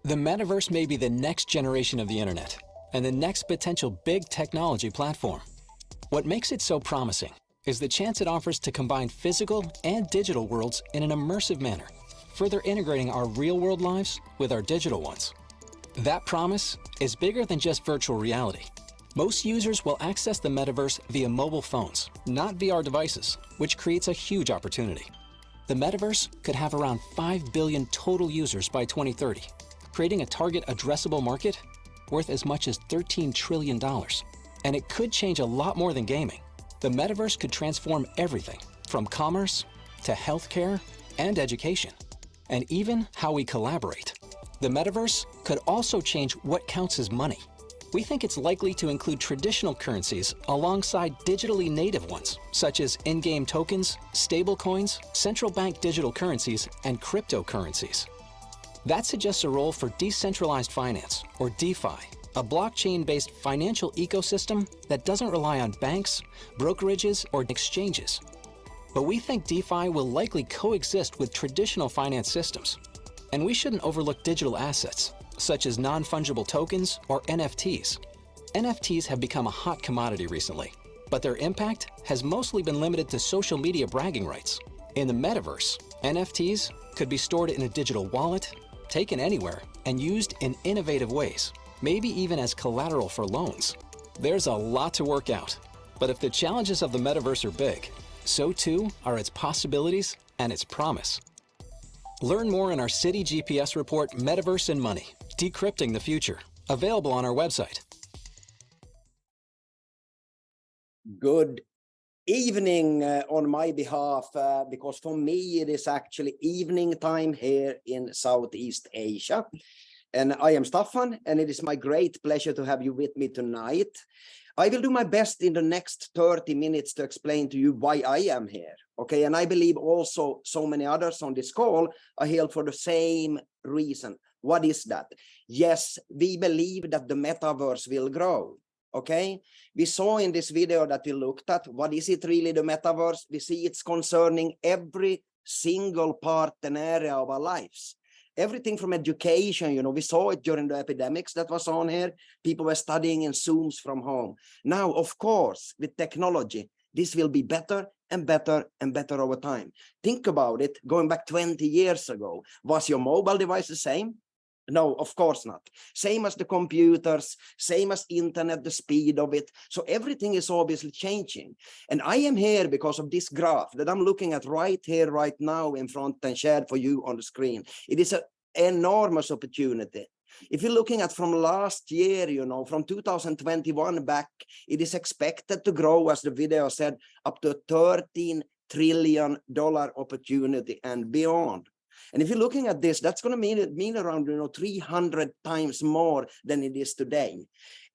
The metaverse may be the next generation of the internet and the next potential big technology platform. What makes it so promising is the chance it offers to combine physical and digital worlds in an immersive manner, further integrating our real-world lives with our digital ones. That promise is bigger than just virtual reality. Most users will access the metaverse via mobile phones, not VR devices, which creates a huge opportunity. The metaverse could have around 5 billion total users by 2030, creating a target addressable market worth as much as $13 trillion. And it could change a lot more than gaming. The metaverse could transform everything from commerce to healthcare and education, and even how we collaborate. The metaverse could also change what counts as money. We think it's likely to include traditional currencies alongside digitally native ones, such as in-game tokens, stablecoins, central bank digital currencies, and cryptocurrencies. That suggests a role for decentralized finance, or DeFi, a blockchain-based financial ecosystem that doesn't rely on banks, brokerages, or exchanges. But we think DeFi will likely coexist with traditional finance systems. And we shouldn't overlook digital assets, such as non-fungible tokens or NFTs. NFTs have become a hot commodity recently, but their impact has mostly been limited to social media bragging rights. In the metaverse, NFTs could be stored in a digital wallet, taken anywhere, and used in innovative ways, maybe even as collateral for loans. There's a lot to work out, but if the challenges of the metaverse are big, so too are its possibilities and its promise. Learn more in our City GPS report, Metaverse and Money, Decrypting the Future, available on our website. Good evening on my behalf, because for me it is actually evening time here in Southeast Asia. And I am Staffan, and it is my great pleasure to have you with me tonight. I will do my best in the next 30 minutes to explain to you why I am here, okay? And I believe also so many others on this call are here for the same reason. What is that? Yes, we believe that the metaverse will grow, okay? We saw in this video that we looked at, what is it really, the metaverse? We see it's concerning every single part and area of our lives. Everything from education, we saw it during the epidemics that was on here. People were studying in Zooms from home. Now, of course, with technology, this will be better and better and better over time. Think about it, going back 20 years ago, was your mobile device the same? No, of course not. Same as the computers, same as internet, the speed of it. So everything is obviously changing. And I am here because of this graph that I'm looking at right here, right now in front and shared for you on the screen. It is an enormous opportunity. If you're looking at from last year, from 2021 back, it is expected to grow, as the video said, up to $13 trillion opportunity and beyond. And if you're looking at this, that's going to mean around 300 times more than it is today.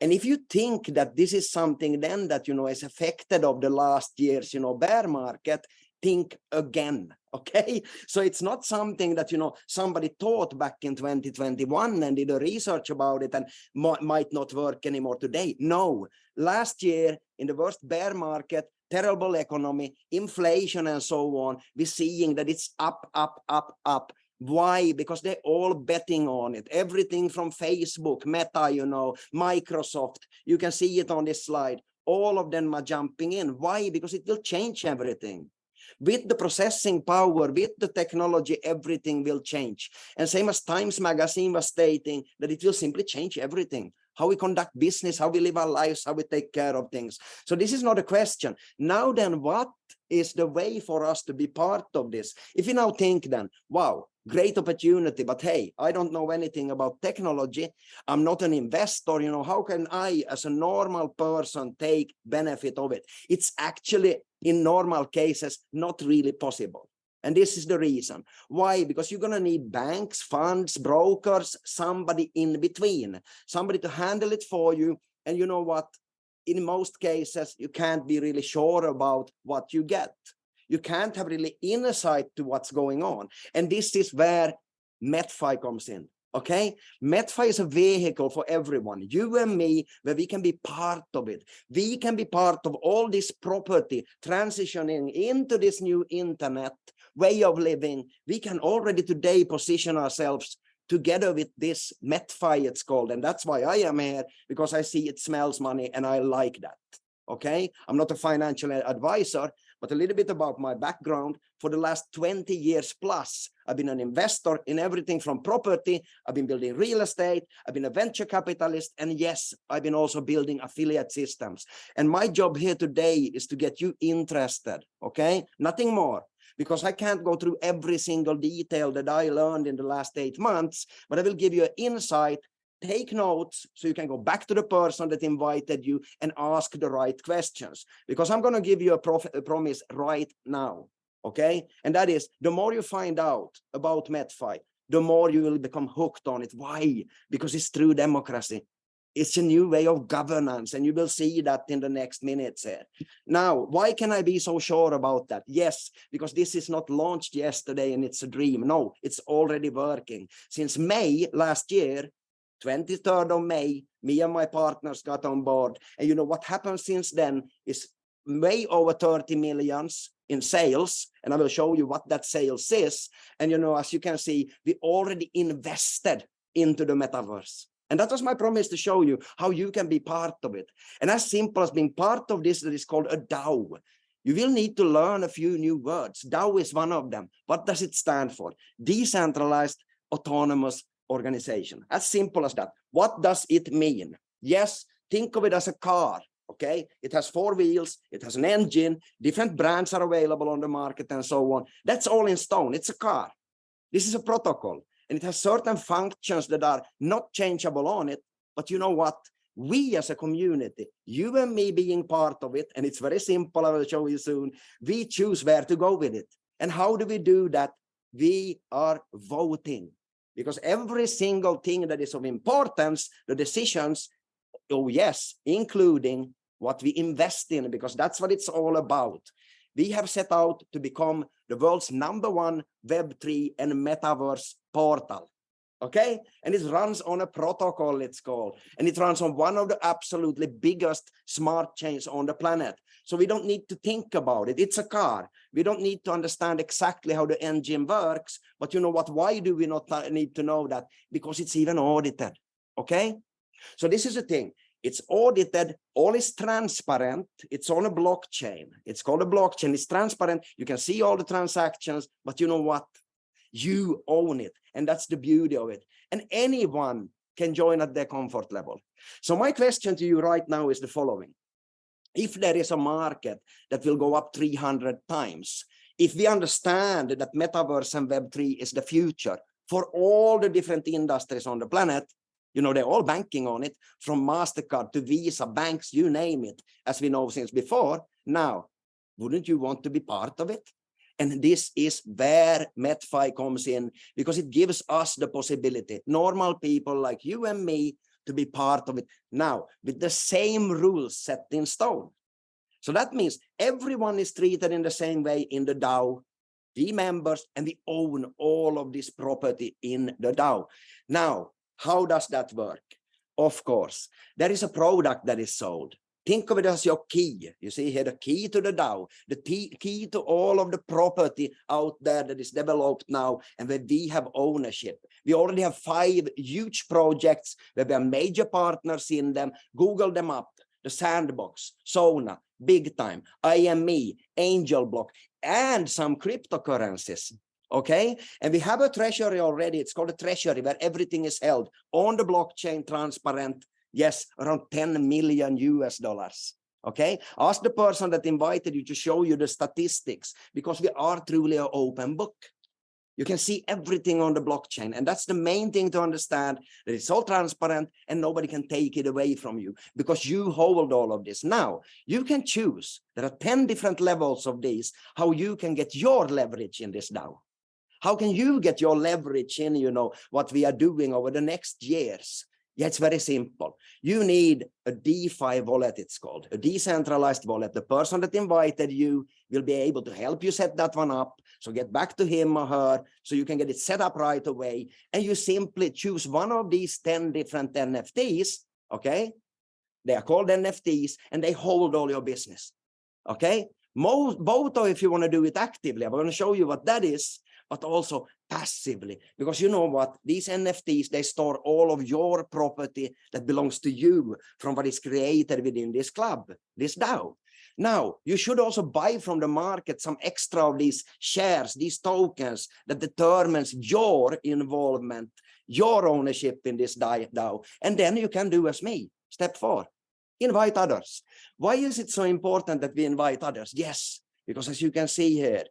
And if you think that this is something then that is affected of the last year's bear market, think again. Okay, so it's not something that somebody thought back in 2021 and did a research about it and might not work anymore today. No, last year in the worst bear market, terrible economy, inflation and so on, we're seeing that it's up, up, up, up. Why? Because they're all betting on it. Everything from Facebook, Meta, Microsoft, you can see it on this slide. All of them are jumping in. Why? Because it will change everything. With the processing power, with the technology, everything will change. And same as Times Magazine was stating, that it will simply change everything. How we conduct business, how we live our lives, how we take care of things. So this is not a question. Now then, what is the way for us to be part of this? If you now think then, wow, great opportunity, but hey, I don't know anything about technology. I'm not an investor, how can I, as a normal person, take benefit of it? It's actually, in normal cases, not really possible. And this is the reason. Why? Because you're going to need banks, funds, brokers, somebody in between, somebody to handle it for you. And you know what? In most cases, you can't be really sure about what you get. You can't have really insight to what's going on. And this is where MetFi comes in. Okay, MetFi is a vehicle for everyone, you and me, where we can be part of it. We can be part of all this property transitioning into this new internet way of living. We can already today position ourselves together with this MetFi, it's called. And that's why I am here, because I see it smells money and I like that. Okay, I'm not a financial advisor, but a little bit about my background. For the last 20 years plus, I've been an investor in everything from property. I've been building real estate. I've been a venture capitalist. And yes, I've been also building affiliate systems. And my job here today is to get you interested. Okay, nothing more. Because I can't go through every single detail that I learned in the last 8 months, but I will give you an insight. Take notes so you can go back to the person that invited you and ask the right questions, because I'm going to give you a promise right now. Okay. And that is, the more you find out about MetFi, the more you will become hooked on it. Why? Because it's true democracy. It's a new way of governance, and you will see that in the next minutes here. Now, why can I be so sure about that? Yes, because this is not launched yesterday and it's a dream. No, it's already working. Since May last year, 23rd of May, me and my partners got on board. And you know what happened since then is way over 30 millions in sales. And I will show you what that sales is. And you know, as you can see, we already invested into the metaverse. And that was my promise, to show you how you can be part of it. And as simple as being part of this, that is called a DAO. You will need to learn a few new words. DAO is one of them. What does it stand for? Decentralized Autonomous Organization. As simple as that. What does it mean? Yes, think of it as a car. Okay, it has 4 wheels, it has an engine, different brands are available on the market and so on. That's all in stone. It's a car. This is a protocol, and it has certain functions that are not changeable on it. But you know what? We as a community, you and me being part of it, and it's very simple, I will show you soon, we choose where to go with it. And how do we do that? We are voting. Because every single thing that is of importance, the decisions, oh yes, including what we invest in, because that's what it's all about. We have set out to become the world's #1 Web3 and Metaverse portal. Okay, and it runs on a protocol, it's called, and it runs on one of the absolutely biggest smart chains on the planet. So we don't need to think about it. It's a car. We don't need to understand exactly how the engine works. But you know what? Why do we not need to know that? Because it's even audited. Okay, so this is the thing. It's audited, all is transparent. It's on a blockchain. It's called a blockchain. It's transparent. You can see all the transactions, but you know what? You own it. And that's the beauty of it. And anyone can join at their comfort level. So my question to you right now is the following. If there is a market that will go up 300 times, if we understand that Metaverse and Web3 is the future for all the different industries on the planet, you know, they're all banking on it, from MasterCard to Visa, banks, you name it, as we know since before. Now, wouldn't you want to be part of it? And this is where MetFi comes in, because it gives us the possibility, normal people like you and me, to be part of it now with the same rules set in stone. So that means everyone is treated in the same way in the DAO, the members, and we own all of this property in the DAO. Now, how does that work? Of course, there is a product that is sold. Think of it as your key. You see here, the key to the DAO, the key to all of the property out there that is developed now, and where we have ownership. We already have 5 huge projects where we are major partners in them. Google them up. The Sandbox, Sona, Big Time, IME, Angel Block, and some cryptocurrencies. Okay, and we have a treasury already. It's called a treasury, where everything is held on the blockchain, transparent. Yes, around $10 million US. Okay, ask the person that invited you to show you the statistics, because we are truly an open book. You can see everything on the blockchain, and that's the main thing to understand, that it's all transparent and nobody can take it away from you, because you hold all of this. Now, you can choose. There are 10 different levels of these, how you can get your leverage in this DAO. How can you get your leverage in, you know, what we are doing over the next years? Yeah, it's very simple. You need a DeFi wallet, it's called, a decentralized wallet. The person that invited you will be able to help you set that one up. So get back to him or her so you can get it set up right away. And you simply choose one of these 10 different NFTs, okay? They are called NFTs, and they hold all your business, okay? Both, or if you want to do it actively, I'm going to show you what that is. but also passively. Because you know what? These NFTs, they store all of your property that belongs to you from what is created within this club, this DAO. Now, you should also buy from the market some extra of these shares, these tokens that determines your involvement, your ownership in this DAO. And then you can do as me. Step 4, invite others. Why is it so important that we invite others? Yes, because as you can see here,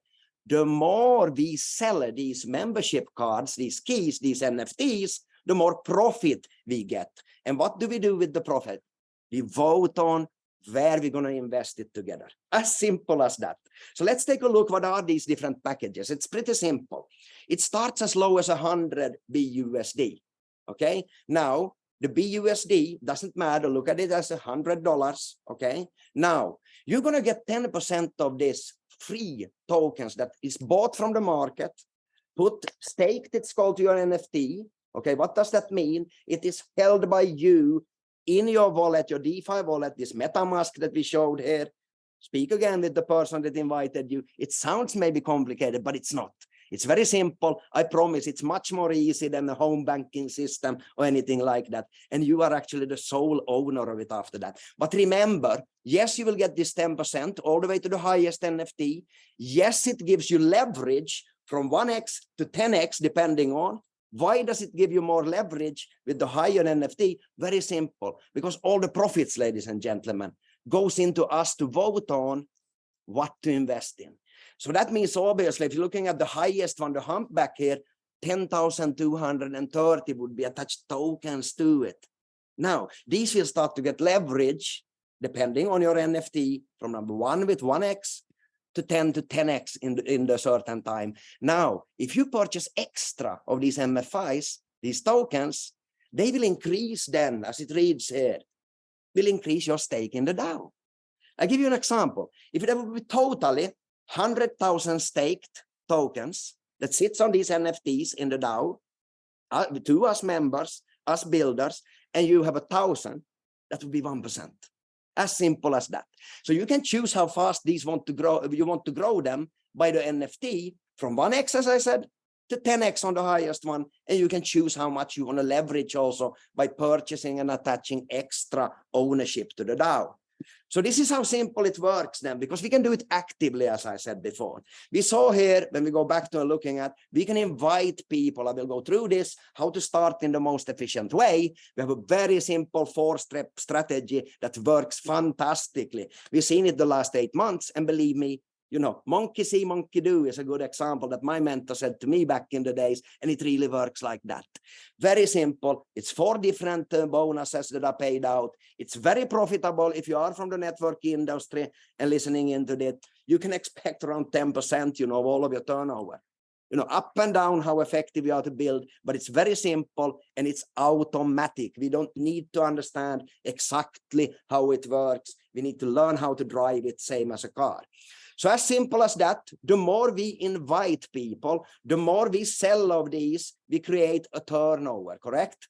the more we sell these membership cards, these keys, these NFTs, the more profit we get. And what do we do with the profit? We vote on where we're going to invest it together. As simple as that. So let's take a look. What are these different packages? It's pretty simple. It starts as low as 100 BUSD. Okay. Now, the BUSD doesn't matter. Look at it as $100. Okay. Now, you're going to get 10% of this free tokens that is bought from the market, staked, it's called, to your NFT. Okay. What does that mean? It is held by you in your wallet, your DeFi wallet, this MetaMask that we showed here. Speak again with the person that invited you. It sounds maybe complicated, but it's not. It's very simple. I promise it's much more easy than the home banking system or anything like that. And you are actually the sole owner of it after that. But remember, yes, you will get this 10% all the way to the highest NFT. Yes, it gives you leverage from 1x to 10x, depending on. Why does it give you more leverage with the higher NFT? Very simple, because all the profits, ladies and gentlemen, goes into us to vote on what to invest in. So that means, obviously, if you're looking at the highest one, the humpback here, 10,230 would be attached tokens to it. Now, these will start to get leverage, depending on your NFT, from number 1 with 1x, to 10 to 10x in the certain time. Now, if you purchase extra of these MFIs, these tokens, they will increase then, as it reads here, will increase your stake in the DAO. I'll give you an example. If it would be totally 100,000 staked tokens that sits on these NFTs in the DAO, to us members, us builders, and you have 1,000, that would be 1%. As simple as that. So you can choose how fast these want to grow. You want to grow them by the NFT from 1x, as I said, to 10x on the highest one. And you can choose how much you want to leverage also by purchasing and attaching extra ownership to the DAO. So this is how simple it works then, because we can do it actively, as I said before. We saw here, when we go back to looking at, we can invite people. I will go through this, how to start in the most efficient way. We have a very simple 4-step strategy that works fantastically. We've seen it the last 8 months, and believe me, you know, monkey see, monkey do is a good example that my mentor said to me back in the days, and it really works like that. Very simple. It's 4 different bonuses that are paid out. It's very profitable. If you are from the network industry and listening into it, you can expect around 10%, you know, of all of your turnover. You know, up and down how effective you are to build, but it's very simple and it's automatic. We don't need to understand exactly how it works. We need to learn how to drive it, same as a car. So as simple as that, the more we invite people, the more we sell of these, we create a turnover, correct?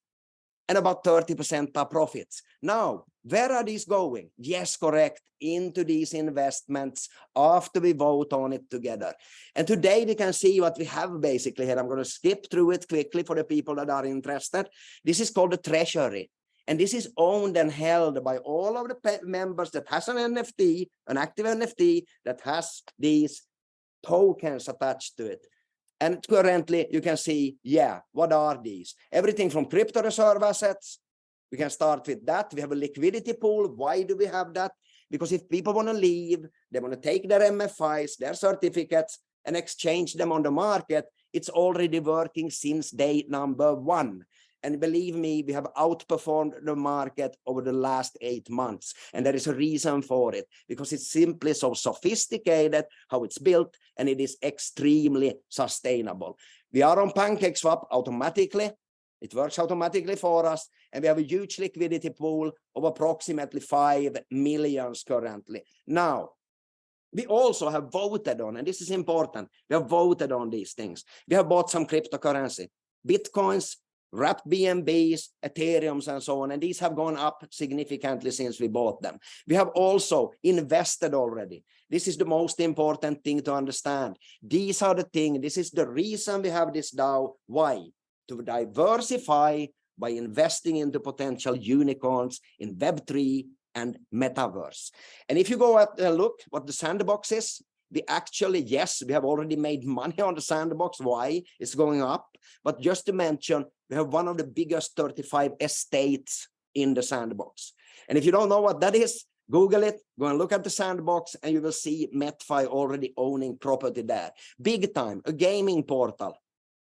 And about 30% are profits. Now, where are these going? Yes, correct, into these investments after we vote on it together. And today we can see what we have basically here. I'm going to skip through it quickly for the people that are interested. This is called the Treasury. And this is owned and held by all of the members that has an NFT, an active NFT that has these tokens attached to it. And currently you can see, yeah, what are these? Everything from crypto reserve assets. We can start with that. We have a liquidity pool. Why do we have that? Because if people want to leave, they want to take their MFIs, their certificates, and exchange them on the market, it's already working since day number 1. And believe me, we have outperformed the market over the last 8 months. And there is a reason for it, because it's simply so sophisticated how it's built, and it is extremely sustainable. We are on PancakeSwap automatically. It works automatically for us. And we have a huge liquidity pool of approximately 5 million currently. Now, we also have voted on, and this is important, we have voted on these things. We have bought some cryptocurrency, Bitcoins, wrapped BNBs, Ethereums, and so on. And these have gone up significantly since we bought them. We have also invested already. This is the most important thing to understand. These are the things, this is the reason we have this DAO. Why? To diversify by investing into potential unicorns in Web3 and Metaverse. And if you go at look what the sandbox is, we actually, yes, we have already made money on the sandbox. Why? It's going up. But just to mention, we have one of the biggest 35 estates in the sandbox. And if you don't know what that is, Google it, go and look at the sandbox, and you will see MetFi already owning property there. Big time, a gaming portal.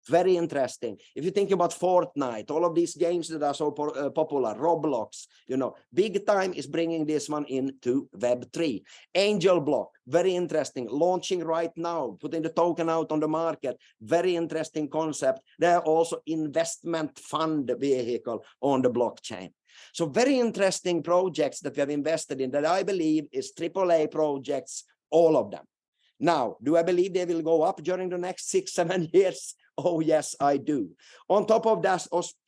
Very interesting. If you think about Fortnite, all of these games that are so popular, Roblox, you know, big time is bringing this one into Web3. Angel Block, very interesting. Launching right now, putting the token out on the market. Very interesting concept. They are also investment fund vehicle on the blockchain. So very interesting projects that we have invested in that I believe is AAA projects, all of them. Now, do I believe they will go up during the next 6-7 years? Oh, yes, I do. On top of that,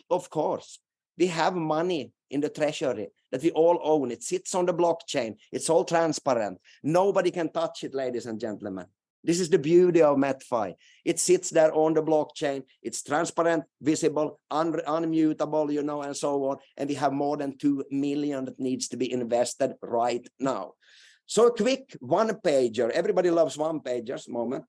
of course, we have money in the treasury that we all own. It sits on the blockchain. It's all transparent. Nobody can touch it, ladies and gentlemen. This is the beauty of MetFi. It sits there on the blockchain. It's transparent, visible, unmutable, you know, and so on. And we have more than 2 million that needs to be invested right now. So a quick one-pager. Everybody loves one-pagers. Moment.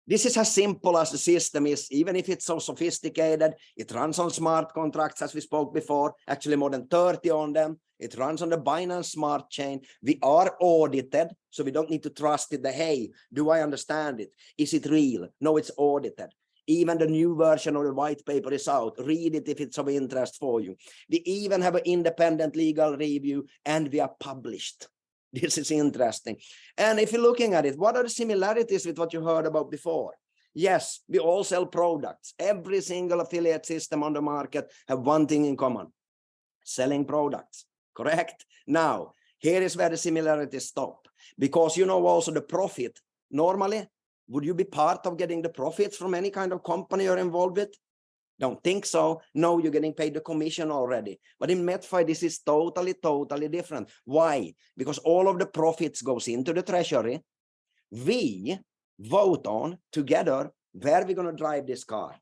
This is as simple as the system is, even if it's so sophisticated. It runs on smart contracts, as we spoke before, actually more than 30 on them. It runs on the Binance Smart Chain. We are audited, so we don't need to trust it. Hey, do I understand it? Is it real? No, it's audited. Even the new version of the white paper is out. Read it if it's of interest for you. We even have an independent legal review, and we are published. This is interesting. And if you're looking at it, what are the similarities with what you heard about before? Yes, we all sell products. Every single affiliate system on the market have one thing in common: selling products, correct? Now, here is where the similarities stop. Because you know also the profit. Normally, would you be part of getting the profits from any kind of company you're involved with? Don't think so. No, you're getting paid the commission already. But in MetFi, this is totally different. Why? Because all of the profits goes into the treasury. We vote on together where we're going to drive this car.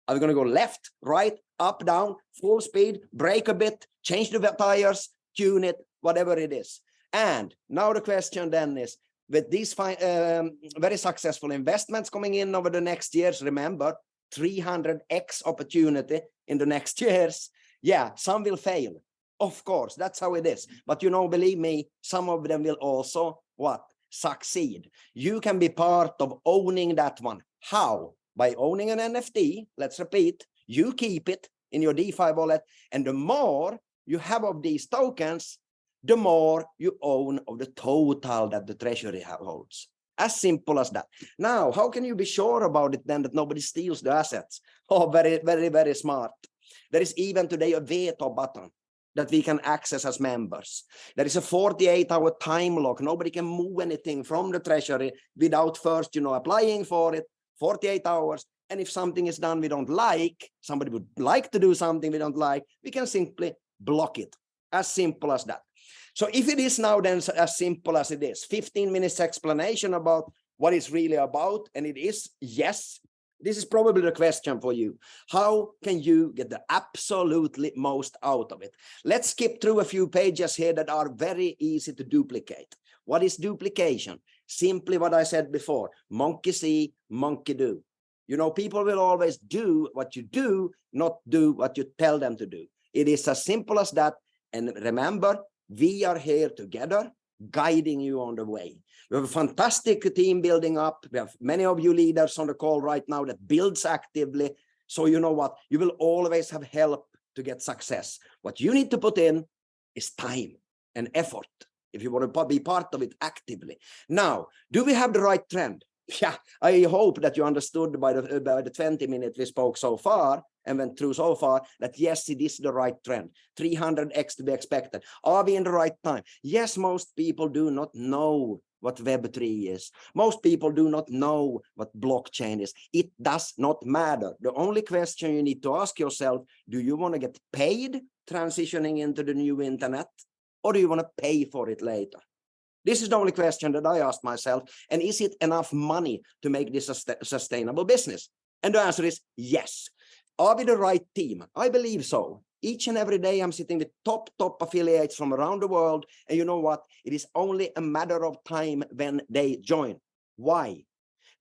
Are we going to go left, right, up, down, full speed, brake a bit, change the tires, tune it, whatever it is. And now the question then is, with these very successful investments coming in over the next years, remember, 300x opportunity in the next years. Yeah, some will fail. Of course, that's how it is. But you know, believe me, some of them will also, what? Succeed. You can be part of owning that one. How? By owning an NFT. Let's repeat. You keep it in your DeFi wallet. And the more you have of these tokens, the more you own of the total that the treasury holds. As simple as that. Now, how can you be sure about it then that nobody steals the assets? Oh, very smart. There is even today a veto button that we can access as members. There is a 48-hour time lock. Nobody can move anything from the treasury without first, you know, applying for it. 48 hours. And if something is done we don't like, somebody would like to do something we don't like, we can simply block it. As simple as that. So if it is now then as simple as it is, 15 minutes explanation about what it's really about, and it is, yes, this is probably the question for you. How can you get the absolutely most out of it? Let's skip through a few pages here that are very easy to duplicate. What is duplication? Simply what I said before, monkey see, monkey do. You know, people will always do what you do, not do what you tell them to do. It is as simple as that. And remember, we are here together, guiding you on the way. We have a fantastic team building up. We have many of you leaders on the call right now that builds actively. So you know what? You will always have help to get success. What you need to put in is time and effort if you want to be part of it actively. Now, do we have the right trend? Yeah, I hope that you understood by the 20 minutes we spoke so far and went through so far that yes, it is the right trend. 300x to be expected. Are we in the right time? Yes, most people do not know what Web3 is. Most people do not know what blockchain is. It does not matter. The only question you need to ask yourself, do you want to get paid transitioning into the new internet, or do you want to pay for it later? This is the only question that I asked myself. And is it enough money to make this a sustainable business? And the answer is yes. Are we the right team? I believe so. Each and every day I'm sitting with top affiliates from around the world. And you know what? It is only a matter of time when they join. Why?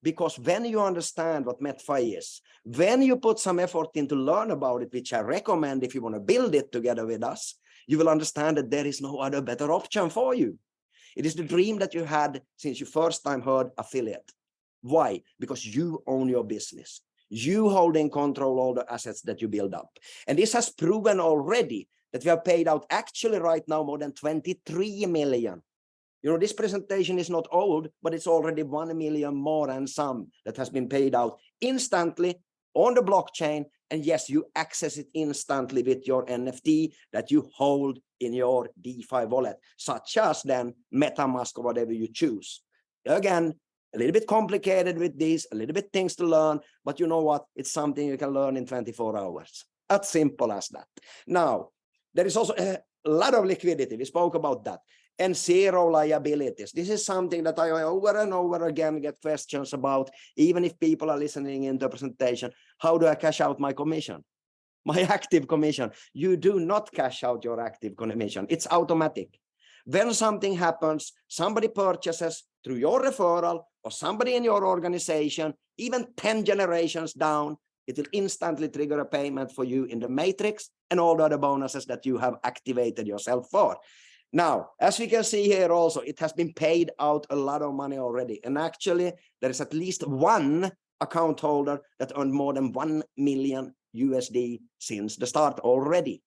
Because when you understand what MetFi is, when you put some effort into learn about it, which I recommend if you want to build it together with us, you will understand that there is no other better option for you. It is the dream that you had since you first time heard affiliate. Why? Because you own your business. You hold in control all the assets that you build up. And this has proven already that we have paid out actually right now more than 23 million. You know, this presentation is not old, but it's already 1 million more and some that has been paid out instantly on the blockchain. And yes, you access it instantly with your NFT that you hold in your DeFi wallet, such as then MetaMask or whatever you choose. Again, a little bit complicated with this, a little bit things to learn, but you know what? It's something you can learn in 24 hours. As simple as that. Now, there is also a lot of liquidity. We spoke about that. And zero liabilities. This is something that I over and over again get questions about, even if people are listening in the presentation. How do I cash out my commission? My active commission. You do not cash out your active commission. It's automatic. When something happens, somebody purchases through your referral or somebody in your organization, even 10 generations down, it will instantly trigger a payment for you in the matrix and all the other bonuses that you have activated yourself for. Now, as we can see here also, it has been paid out a lot of money already. And actually, there is at least one account holder that earned more than 1 million USD since the start already.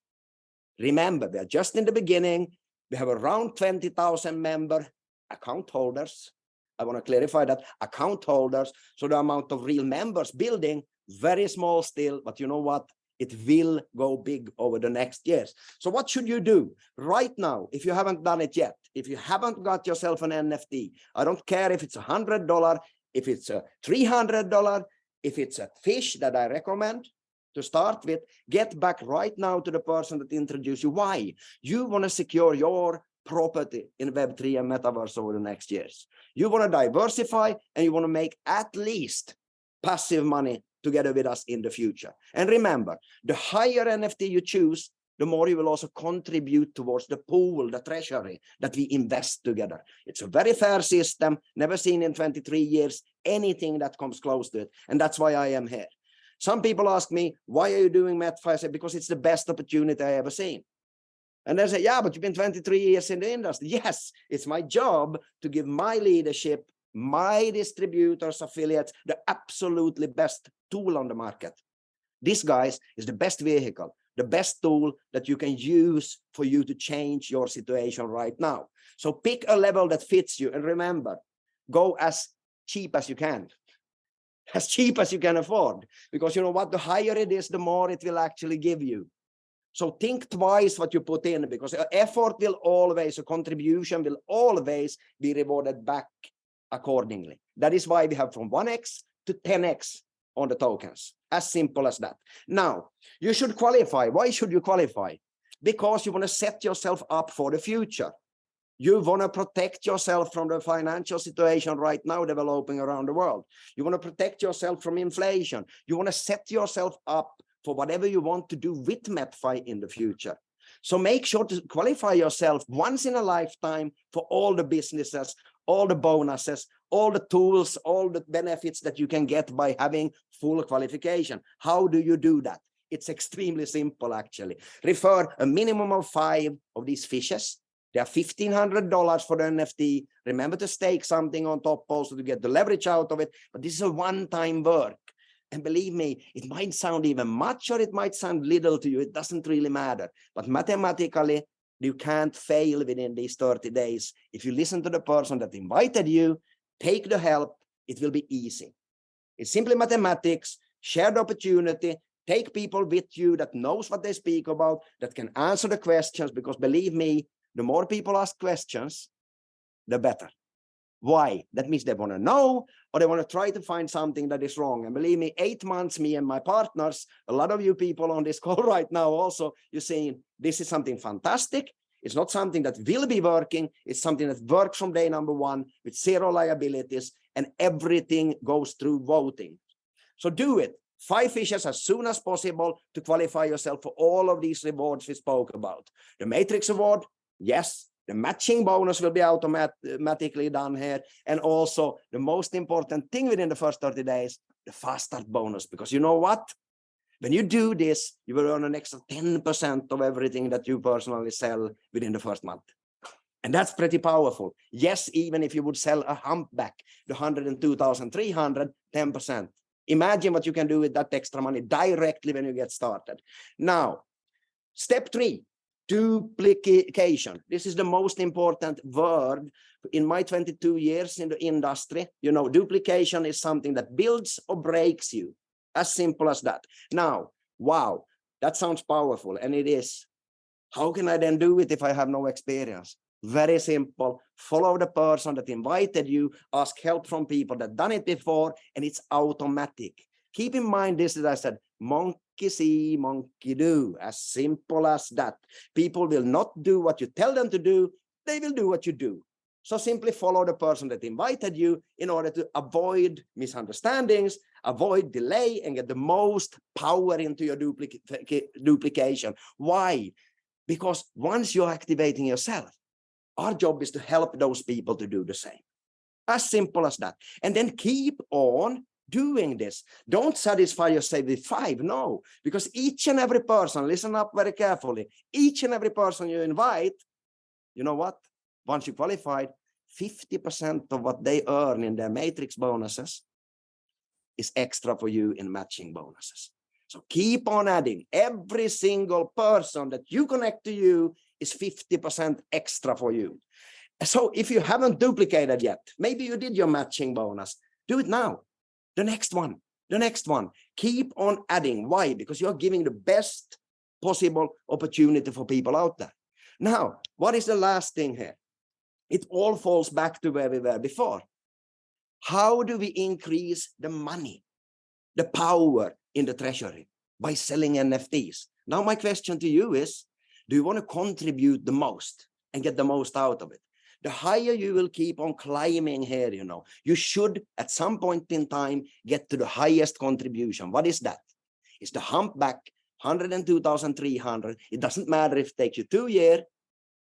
Remember, we are just in the beginning. We have around 20,000 member account holders. I want to clarify that, account holders. So the amount of real members building, very small still, but you know what? It will go big over the next years. So what should you do right now if you haven't done it yet? If you haven't got yourself an NFT, I don't care if it's $100, if it's $300, if it's a fish that I recommend to start with, get back right now to the person that introduced you. Why? You want to secure your property in Web3 and Metaverse over the next years. You want to diversify and you want to make at least passive money together with us in the future. And remember, the higher NFT you choose, the more you will also contribute towards the pool, the treasury that we invest together. It's a very fair system, never seen in 23 years, anything that comes close to it. And that's why I am here. Some people ask me, why are you doing MetFi? I say, because it's the best opportunity I ever seen. And they say, yeah, but you've been 23 years in the industry. Yes, it's my job to give my leadership, my distributors, affiliates, the absolutely best tool on the market. This, guys, is the best vehicle, the best tool that you can use for you to change your situation right now. So pick a level that fits you. And remember, go as cheap as you can. As cheap as you can afford. Because you know what? The higher it is, the more it will actually give you. So think twice what you put in, because effort will always, a contribution will always be rewarded back accordingly. That is why we have from 1x to 10x on the tokens. As simple as that. Now, you should qualify. Why should you qualify? Because you want to set yourself up for the future. You want to protect yourself from the financial situation right now developing around the world. You want to protect yourself from inflation. You want to set yourself up for whatever you want to do with MetFi in the future. So make sure to qualify yourself once in a lifetime for all the businesses, all the bonuses, all the tools, all the benefits that you can get by having full qualification. How do you do that? It's extremely simple, actually. Refer a minimum of 5 of these fishes. They are $1,500 for the NFT. Remember to stake something on top also to get the leverage out of it. But this is a one-time work. And believe me, it might sound even much or it might sound little to you. It doesn't really matter. But mathematically, you can't fail within these 30 days. If you listen to the person that invited you, take the help, it will be easy. It's simply mathematics, share the opportunity, take people with you that knows what they speak about, that can answer the questions, because believe me, the more people ask questions, the better. Why? That means they want to know, or they want to try to find something that is wrong. And believe me, 8 months, me and my partners, a lot of you people on this call right now also, you're saying this is something fantastic. It's not something that will be working. It's something that works from day number 1 with 0 liabilities, and everything goes through voting. So do it. 5 fishes as soon as possible to qualify yourself for all of these rewards we spoke about. The Matrix Award, yes. The matching bonus will be automatically done here. And also the most important thing within the first 30 days, the fast start bonus. Because you know what? When you do this, you will earn an extra 10% of everything that you personally sell within the first month. And that's pretty powerful. Yes, even if you would sell a humpback, the 102,300, 10%. Imagine what you can do with that extra money directly when you get started. Now, step 3. Duplication. This is the most important word in my 22 years in the industry. You know, duplication is something that builds or breaks you. As simple as that. Now, wow, that sounds powerful, and it is. How can I then do it if I have no experience? Very simple. Follow the person that invited you, ask help from people that done it before, and it's automatic. Keep in mind this, as I said, monkey see, monkey do. As simple as that. People will not do what you tell them to do. They will do what you do. So simply follow the person that invited you in order to avoid misunderstandings, avoid delay, and get the most power into your duplication. Why? Because once you're activating yourself, our job is to help those people to do the same. As simple as that. And then keep on doing this. Don't satisfy yourself with 5, no, because each and every person, listen up very carefully, each and every person you invite, you know what? Once you qualified, 50% of what they earn in their matrix bonuses is extra for you in matching bonuses. So keep on adding. Every single person that you connect to you is 50% extra for you. So if you haven't duplicated yet, maybe you did your matching bonus, do it now. The next one, keep on adding. Why? Because you're giving the best possible opportunity for people out there. Now, what is the last thing here? It all falls back to where we were before. How do we increase the money, the power in the treasury? By selling NFTs. Now, my question to you is, do you want to contribute the most and get the most out of it? The higher you will keep on climbing here, you know, you should at some point in time get to the highest contribution. What is that? It's the humpback, 102,300. It doesn't matter if it takes you 2 years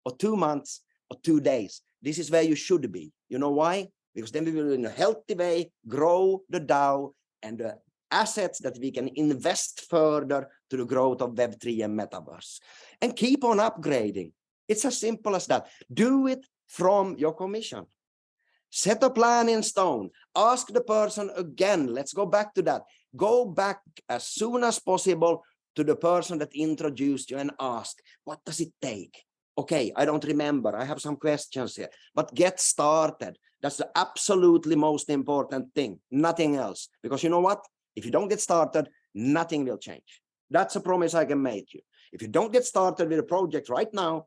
or 2 months or 2 days. This is where you should be. You know why? Because then we will, in a healthy way, grow the DAO and the assets that we can invest further to the growth of Web3 and Metaverse. And keep on upgrading. It's as simple as that. Do it from your commission. Set a plan in stone. Ask the person again. Let's go back to that. Go back as soon as possible to the person that introduced you and ask, what does it take? Okay, I don't remember. I have some questions here. But get started. That's the absolutely most important thing. Nothing else. Because you know what? If you don't get started, nothing will change. That's a promise I can make you. If you don't get started with a project right now,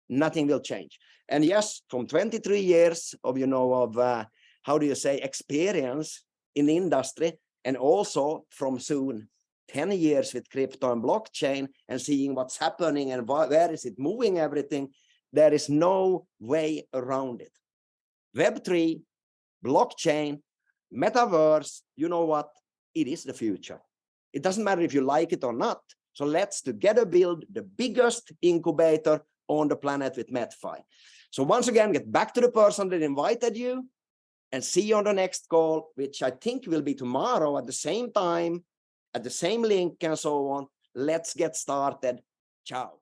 nothing will change. And yes, from 23 years of, you know, of, how do you say, experience in the industry, and also from soon 10 years with crypto and blockchain and seeing what's happening and where is it moving everything, there is no way around it. Web3, blockchain, Metaverse, you know what? It is the future. It doesn't matter if you like it or not. So let's together build the biggest incubator on the planet with MetFi. So once again, get back to the person that invited you and see you on the next call, which I think will be tomorrow at the same time, at the same link and so on. Let's get started. Ciao.